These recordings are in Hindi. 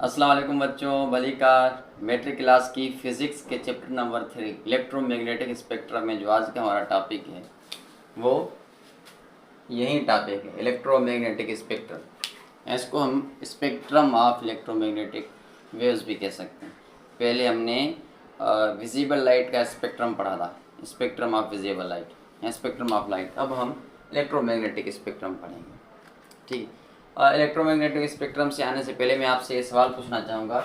अस्सलाम वालेकुम बच्चों, बली का मैट्रिक क्लास की फिज़िक्स के चैप्टर नंबर 3 इलेक्ट्रोमैग्नेटिक स्पेक्ट्रम में जो आज का हमारा टॉपिक है वो यही टॉपिक है, इलेक्ट्रोमैग्नेटिक स्पेक्ट्रम। इसको हम स्पेक्ट्रम ऑफ इलेक्ट्रोमैग्नेटिक वेव्स भी कह सकते हैं। पहले हमने विजिबल लाइट का स्पेक्ट्रम पढ़ा था, स्पेक्ट्रम ऑफ विजिबल लाइट या स्पेक्ट्रम ऑफ लाइट। अब हम इलेक्ट्रोमैग्नेटिक स्पेक्ट्रम पढ़ेंगे। ठीक है। इलेक्ट्रोमैग्नेटिक स्पेक्ट्रम से आने से पहले मैं आपसे ये सवाल पूछना चाहूँगा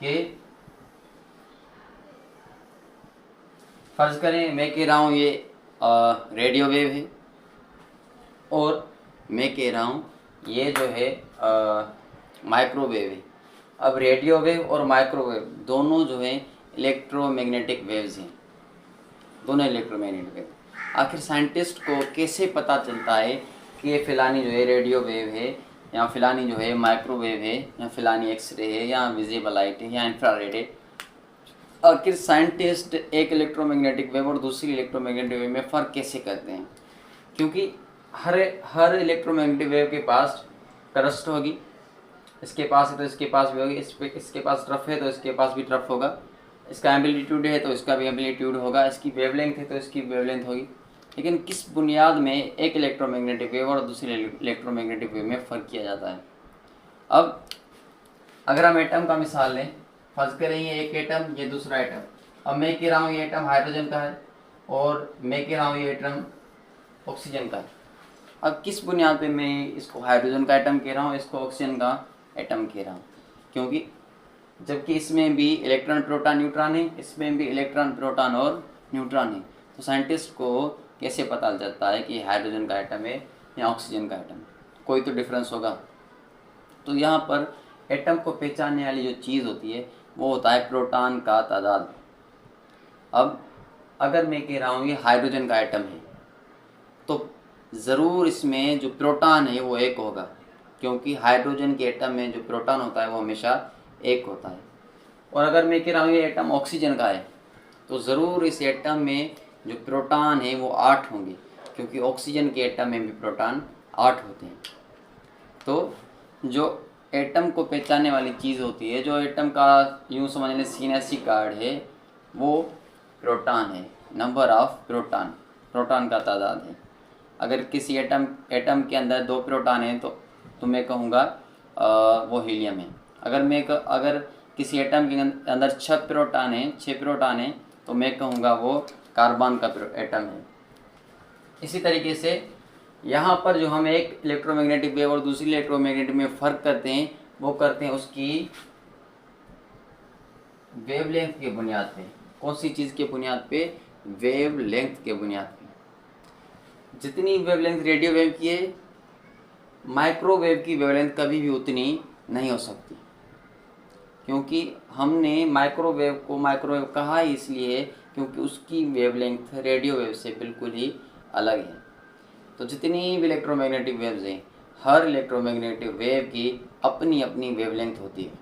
कि फर्ज करें मैं कह रहा हूँ ये रेडियो वेव है और मैं कह रहा हूँ ये जो है माइक्रोवेव है। अब रेडियो वेव और माइक्रोवेव दोनों जो है इलेक्ट्रोमैग्नेटिक वेव्स हैं, दोनों इलेक्ट्रोमैग्नेटिक वेव। आखिर साइंटिस्ट को कैसे पता चलता है कि ये फिलानी जो है रेडियो वेव है या फिलानी जो है माइक्रोवेव है या फिलानी एक्सरे है या विजिबल लाइट है या इंफ्रारेड है? आखिर साइंटिस्ट एक इलेक्ट्रोमैग्नेटिक वेव और दूसरी इलेक्ट्रोमैग्नेटिक वेव में फ़र्क कैसे करते हैं? क्योंकि हर इलेक्ट्रोमैग्नेटिक वेव के पास करस्ट होगी, इसके पास है तो इसके पास भी होगी, इसके पास ट्रफ है तो इसके पास भी ट्रफ होगा, इसका एम्पलीट्यूड है तो इसका भी एम्पलीट्यूड होगा, इसकी वेवलेंथ है तो इसकी वेवलेंथ होगी। लेकिन किस बुनियाद में एक इलेक्ट्रोमैग्नेटिक वेव और दूसरे इलेक्ट्रोमैग्नेटिक वेव में फ़र्क किया जाता है? अब अगर हम एटम का मिसाल लें, फर्ज करें ये एक एटम, ये दूसरा एटम। अब मैं कह रहा हूँ ये एटम हाइड्रोजन का है और मैं कह रहा हूँ ये एटम ऑक्सीजन का है। अब किस बुनियाद पे मैं इसको हाइड्रोजन का एटम कह रहा हूँ, इसको ऑक्सीजन का एटम कह रहा हूँ? क्योंकि जबकि इसमें भी इलेक्ट्रॉन प्रोटॉन न्यूट्रॉन है, इसमें भी इलेक्ट्रॉन प्रोटॉन और न्यूट्रॉन है। तो साइंटिस्ट को कैसे पता चलता है कि हाइड्रोजन का एटम है या ऑक्सीजन का एटम? कोई तो डिफरेंस होगा। तो यहाँ पर एटम को पहचानने वाली जो चीज़ होती है वो होता है प्रोटॉन का तादाद। अब अगर मैं कह रहा हूँ ये हाइड्रोजन का एटम है तो ज़रूर इसमें जो प्रोटॉन है वो एक होगा, क्योंकि हाइड्रोजन के एटम में जो प्रोटॉन होता है वो हमेशा एक होता है। और अगर मैं कह रहा हूँ ये एटम ऑक्सीजन का है तो ज़रूर इस एटम में जो प्रोटॉन है वो 8 होंगे, क्योंकि ऑक्सीजन के एटम में भी प्रोटॉन 8 होते हैं। तो जो एटम को पहचानने वाली चीज़ होती है, जो एटम का यूँ समझ लें सीनेसी कार्ड है, वो प्रोटॉन है, नंबर ऑफ प्रोटॉन, प्रोटॉन का तादाद है। अगर किसी एटम के अंदर 2 प्रोटॉन हैं तो मैं कहूँगा वो हीलियम है। अगर किसी एटम के अंदर 6 प्रोटॉन हैं तो मैं कहूँगा वो कार्बन का एटम है। इसी तरीके से यहाँ पर जो हम एक इलेक्ट्रोमैग्नेटिक वेव और दूसरी इलेक्ट्रोमैग्नेटिक में फ़र्क करते हैं वो करते हैं उसकी वेवलेंथ के बुनियाद पे। कौन सी चीज़ के बुनियाद पे? वेवलेंथ के बुनियाद पे। जितनी वेवलेंथ रेडियो वेव की है, माइक्रोवेव की वेवलेंथ कभी भी उतनी नहीं हो सकती, क्योंकि हमने माइक्रोवेव को माइक्रोवेव कहा ही इसलिए क्योंकि उसकी वेवलेंथ रेडियो वेव से बिल्कुल ही अलग है। तो जितनी भी इलेक्ट्रोमैग्नेटिक वेव्स हैं, हर इलेक्ट्रोमैग्नेटिक वेव की अपनी अपनी वेवलेंथ होती है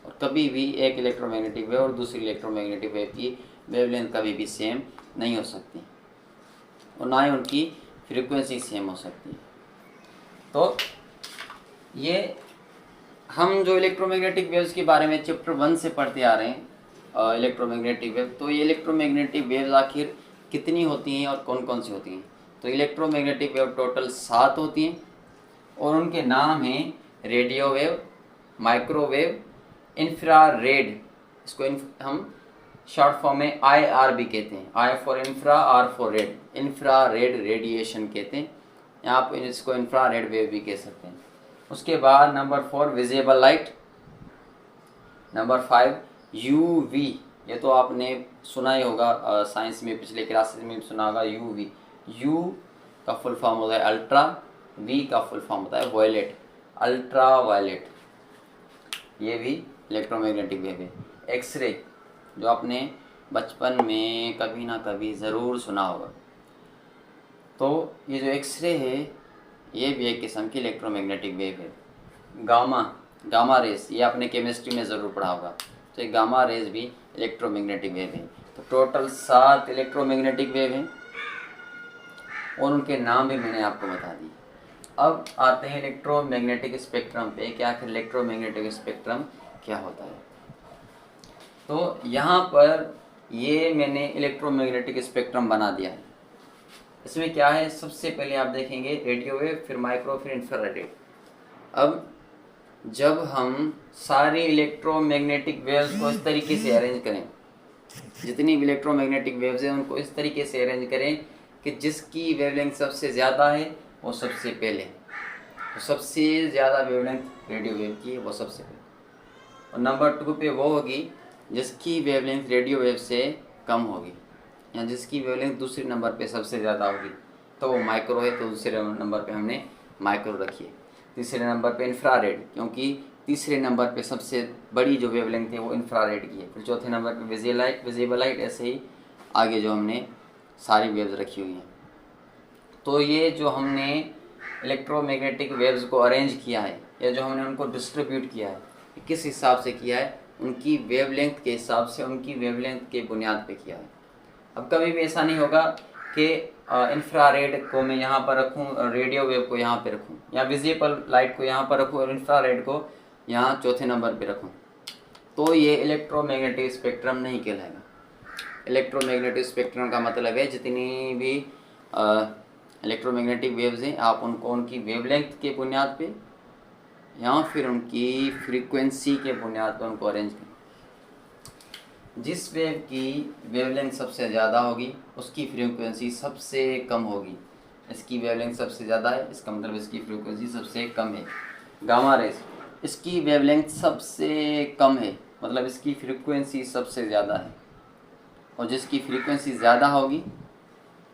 और कभी भी एक इलेक्ट्रोमैग्नेटिक वेव और दूसरी इलेक्ट्रोमैग्नेटिक वेव की वेवलेंथ कभी भी सेम नहीं हो सकती और ना ही उनकी फ्रीक्वेंसी सेम हो सकती है। तो ये हम जो इलेक्ट्रोमैग्नेटिक वेव्स के बारे में चैप्टर 1 से पढ़ते आ रहे हैं, इलेक्ट्रोमैग्नेटिक वेव। तो ये इलेक्ट्रोमैग्नेटिक वेव्स आखिर कितनी होती हैं और कौन कौन सी होती हैं? तो इलेक्ट्रोमैग्नेटिक वेव टोटल 7 होती हैं और उनके नाम हैं रेडियो वेव, माइक्रोवेव, इंफ्रारेड, इसको हम शॉर्ट फॉर्म में IR भी कहते हैं, I for infra, R for red, infrared radiation कहते हैं, यहाँ पर इसको इंफ्रारेड वेव भी कह सकते हैं। उसके बाद number 4 visible light, number 5 UV, ये तो आपने सुना ही होगा, साइंस में पिछले क्लासेस में भी सुना होगा। UV, U का फुल फॉर्म होता है अल्ट्रा, V का फुल फॉर्म होता है वायलेट, अल्ट्रा वायलेट, ये भी इलेक्ट्रोमैग्नेटिक वेव है। एक्सरे, जो आपने बचपन में कभी ना कभी ज़रूर सुना होगा। तो ये जो एक्सरे है ये भी एक किस्म की इलेक्ट्रोमैग्नेटिक वेव है। गामा रेस, ये आपने केमिस्ट्री में ज़रूर पढ़ा होगा। तो ये गामा रेस भी इलेक्ट्रोमैग्नेटिक वेव है। तो टोटल 7 इलेक्ट्रोमैग्नेटिक वेव हैं और उनके नाम भी मैंने आपको बता दिए। अब आते हैं इलेक्ट्रोमैग्नेटिक स्पेक्ट्रम पे कि आखिर इलेक्ट्रोमैग्नेटिक स्पेक्ट्रम क्या होता है। तो यहाँ पर ये मैंने इलेक्ट्रोमैग्नेटिक स्पेक्ट्रम बना दिया है। इसमें क्या है, सबसे पहले आप देखेंगे रेडियो वेव, फिर माइक्रो, फिर इंफ्रारेड। अब जब हम सारे इलेक्ट्रोमैग्नेटिक वेव्स को इस तरीके से अरेंज करें, जितनी भी इलेक्ट्रोमैग्नेटिक वेव्स हैं उनको इस तरीके से अरेंज करें कि जिसकी वेवलेंथ सबसे ज़्यादा है वो सबसे पहले, तो सबसे ज़्यादा वेवलेंथ रेडियो वेव की है वो सबसे पहले, और नंबर 2 पे वो होगी जिसकी वेवलेंथ रेडियो वेव से कम होगी, या जिसकी वेवलेंथ दूसरे नंबर पे सबसे ज़्यादा होगी तो वो माइक्रो है, तो दूसरे नंबर पे हमने माइक्रो रखी है। तीसरे नंबर पे इंफ्रारेड, क्योंकि तीसरे नंबर पे सबसे बड़ी जो वेवलेंथ है वो इंफ्रारेड की है। फिर चौथे नंबर पे विजिबल लाइट, ऐसे ही आगे जो हमने सारी वेव्स रखी हुई हैं। तो ये जो हमने इलेक्ट्रोमैग्नेटिक वेव्स को अरेंज किया है, या जो हमने उनको डिस्ट्रीब्यूट किया है, किस हिसाब से किया है, उनकी वेवलेंथ के हिसाब से, उनकी वेवलेंथ के बुनियाद पे किया है। अब कभी भी ऐसा नहीं होगा कि इंफ्रारेड को मैं यहाँ पर रखूँ, रेडियो वेव को यहाँ पे रखूँ, या विजिबल लाइट को यहाँ पर रखूँ और इंफ्रारेड को यहाँ चौथे नंबर पे रखूँ, तो ये इलेक्ट्रोमैग्नेटिक स्पेक्ट्रम नहीं कहलाएगा। इलेक्ट्रोमैग्नेटिक स्पेक्ट्रम का मतलब है जितनी भी इलेक्ट्रोमैग्नेटिक वेव्स हैं आप उनको उनकी वेवलेंथ के बुनियाद पे या फिर उनकी फ्रीक्वेंसी के बुनियाद पर उनको अरेंज करें। जिस वेव की वेवलेंथ सबसे ज़्यादा होगी उसकी फ्रीक्वेंसी सबसे कम होगी। इसकी वेवलेंथ सबसे ज़्यादा है, इसका मतलब इसकी फ्रीक्वेंसी सबसे कम है। गामा रेज, इसकी वेवलेंथ सबसे कम है, मतलब इसकी फ्रीक्वेंसी सबसे ज़्यादा है, और जिसकी फ्रीक्वेंसी ज़्यादा होगी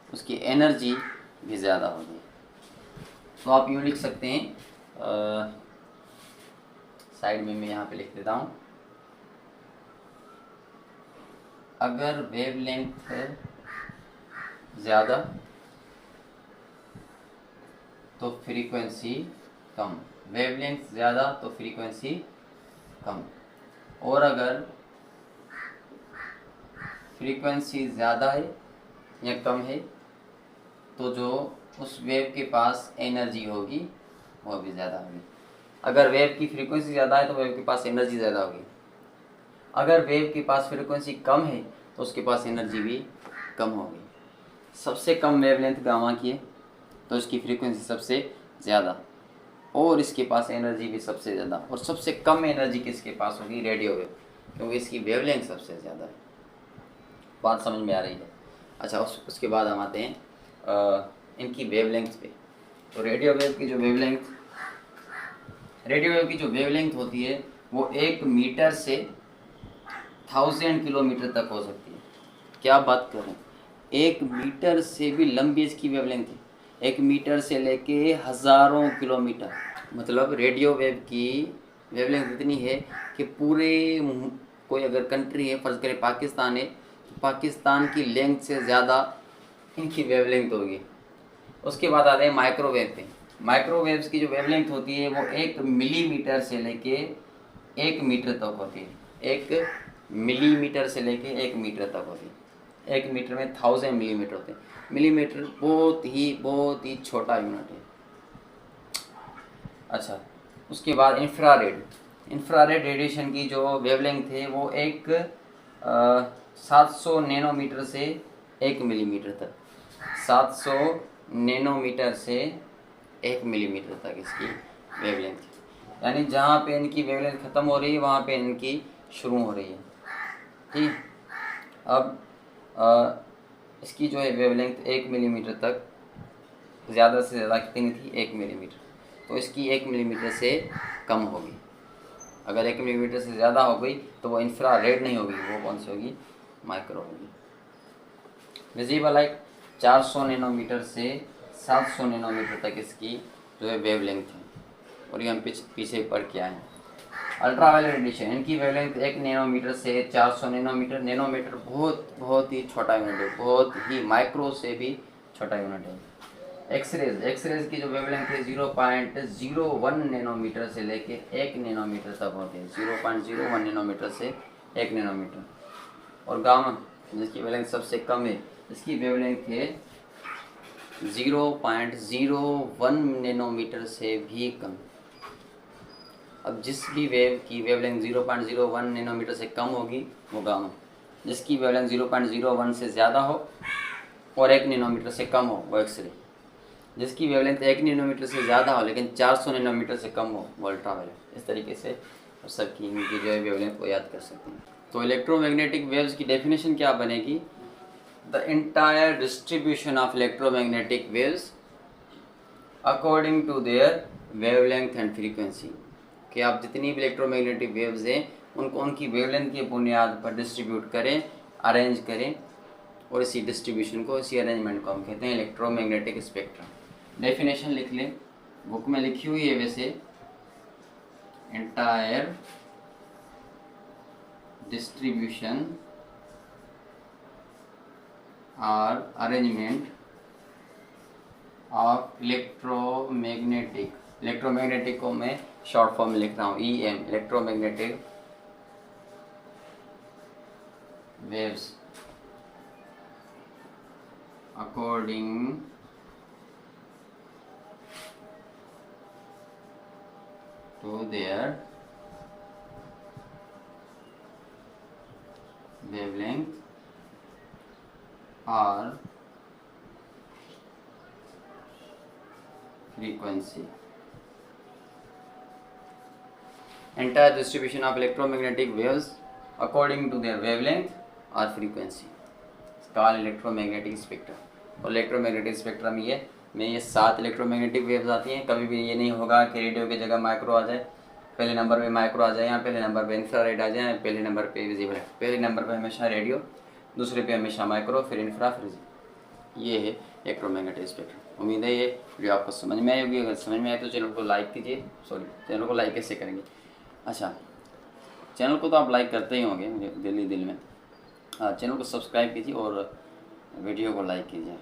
उसकी एनर्जी भी ज़्यादा होगी। तो आप यूँ लिख सकते हैं, साइड में मैं यहाँ पे लिख देता हूँ, अगर वेवलेंथ ज़्यादा तो फ्रीक्वेंसी कम, वेवलेंथ ज़्यादा तो फ्रीक्वेंसी कम, और अगर फ्रीक्वेंसी ज़्यादा है या कम है तो जो उस वेव के पास एनर्जी होगी वो भी ज़्यादा होगी। अगर वेव की फ्रीक्वेंसी ज़्यादा है तो वेव के पास एनर्जी ज़्यादा होगी। अगर वेव के पास फ्रीक्वेंसी कम है तो उसके पास एनर्जी भी कम होगी। सबसे कम वेवलेंथ गामा की है तो इसकी फ्रीक्वेंसी सबसे ज़्यादा, और इसके पास एनर्जी भी सबसे ज़्यादा, और सबसे कम एनर्जी किसके पास होगी, रेडियो वेव, क्योंकि इसकी वेवलेंथ सबसे ज़्यादा है। बात समझ में आ रही है। अच्छा, उसके बाद हम आते हैं इनकी वेवलेंथ पे। तो रेडियो वेव की जो वेवलेंथ होती है वो 1 मीटर से 1000 किलोमीटर तक हो सकती है। क्या बात कर रहे हैं, 1 मीटर से भी लंबी इसकी वेवलेंथ है, 1 मीटर से लेके हज़ारों किलोमीटर। मतलब रेडियो वेव की वेवलेंथ इतनी है कि पूरे कोई अगर कंट्री है, फर्ज करें पाकिस्तान है, तो पाकिस्तान की लेंथ से ज़्यादा इनकी वेवलेंथ होगी। उसके बाद आते हैं माइक्रोवेव पे। माइक्रोवेव्स की जो वेवलेंथ होती है वो 1 मिलीमीटर से लेके 1 मीटर तक होती है। 1 मिलीमीटर से लेके 1 मीटर तक होती है। 1 मीटर में 1000 मिलीमीटर होते हैं। मिलीमीटर बहुत ही छोटा यूनिट है। अच्छा, उसके बाद इंफ्रारेड रेडिएशन की जो वेवलेंथ है वो 700 नैनोमीटर से 1 मिलीमीटर तक, 700 नैनोमीटर से 1 मिलीमीटर तक इसकी वेवलेंथ, यानी जहाँ पे इनकी वेवलेंथ ख़त्म हो रही है वहाँ पे इनकी शुरू हो रही है। ठीक, अब इसकी जो है वेवलेंथ 1 मिलीमीटर तक, ज़्यादा से ज़्यादा कितनी थी, 1 मिलीमीटर, तो इसकी 1 मिलीमीटर से कम होगी। अगर 1 मिलीमीटर से ज़्यादा हो गई तो वो इंफ्रारेड नहीं होगी, वो कौन सी होगी, माइक्रो होगी। विजिबल लाइट 400 नैनोमीटर से 700 नैनोमीटर तक इसकी जो है वेवलेंथ है, और ये हम पीछे पढ़ के आए हैं। अल्ट्रावायलेट रेडिएशन, इनकी वेवलेंथ 1 नैनोमीटर से 400 नैनोमीटर। नैनोमीटर बहुत ही छोटा यूनिट है, बहुत ही माइक्रो से भी छोटा यूनिट है। एक्सरेज की जो वेवलेंथ है 0.01 नैनोमीटर से लेके 1 नैनोमीटर तक होती है, 0.01 नैनोमीटर से 1 नैनोमीटर। और गामा, जिसकी वेवलेंथ सबसे कम है, इसकी वेवलेंथ है 0.01 नैनोमीटर से भी कम। अब जिस भी वेव की वेवलेंथ 0.01 नैनोमीटर से कम होगी वो गामा, जिसकी वेवलेंथ 0.01 से ज़्यादा हो और 1 नैनोमीटर से कम हो वो एक्सरे, जिसकी वेवलेंथ 1 नैनोमीटर से ज़्यादा हो लेकिन 400 नैनोमीटर से कम हो वो अल्ट्रावायलेट। इस तरीके से सबकी इनकी जो है वेवलेंथ को याद कर सकते हैं। तो इलेक्ट्रोमैग्नेटिक वेव्स की डेफिनेशन क्या बनेगी? The entire distribution of electromagnetic waves according to their wavelength and frequency, कि आप जितनी भी इलेक्ट्रोमैग्नेटिक वेव्स हैं उनको उनकी वेवलेंथ की बुनियाद पर डिस्ट्रीब्यूट करें, अरेंज करें, और इसी डिस्ट्रीब्यूशन को, इसी अरेंजमेंट को हम कहते हैं इलेक्ट्रोमैग्नेटिक स्पेक्ट्रम। डेफिनेशन लिख लें, बुक में लिखी हुई है वैसे, एंटायर डिस्ट्रीब्यूशन और अरेंजमेंट ऑफ इलेक्ट्रोमैग्नेटिक, इलेक्ट्रोमैग्नेटिक को मैं शॉर्ट फॉर्म में लिख रहा हूँ EM, electromagnetic waves according to their wavelength और frequency. Entire distribution of electromagnetic waves according to their wavelength or frequency is called electromagnetic spectrum. और इलेक्ट्रोमैग्नेटिक स्पेक्ट्रम में ये 7 इलेक्ट्रोमैग्नेटिक वेव्स आती हैं। कभी भी ये नहीं होगा कि रेडियो की जगह माइक्रो आ जाए, पहले नंबर पे माइक्रो आ जाए, यहाँ पहले नंबर पे इंफ्रारेड आ जाए, पहले नंबर पे विजिबल है। पहले नंबर पे हमेशा रेडियो, दूसरे पे हमेशा माइक्रो, फिर इंफ्रा, फिर विजिबल। ये है इलेक्ट्रोमैग्नेटिक स्पेक्ट्रम। उम्मीद है ये वीडियो आपको समझ में आई होगी। अगर समझ में आए तो चैनल को लाइक कीजिए। चैनल को लाइक कैसे करेंगे? अच्छा, चैनल को तो आप लाइक करते ही होंगे मुझे दिल में। हाँ, चैनल को सब्सक्राइब कीजिए और वीडियो को लाइक कीजिए।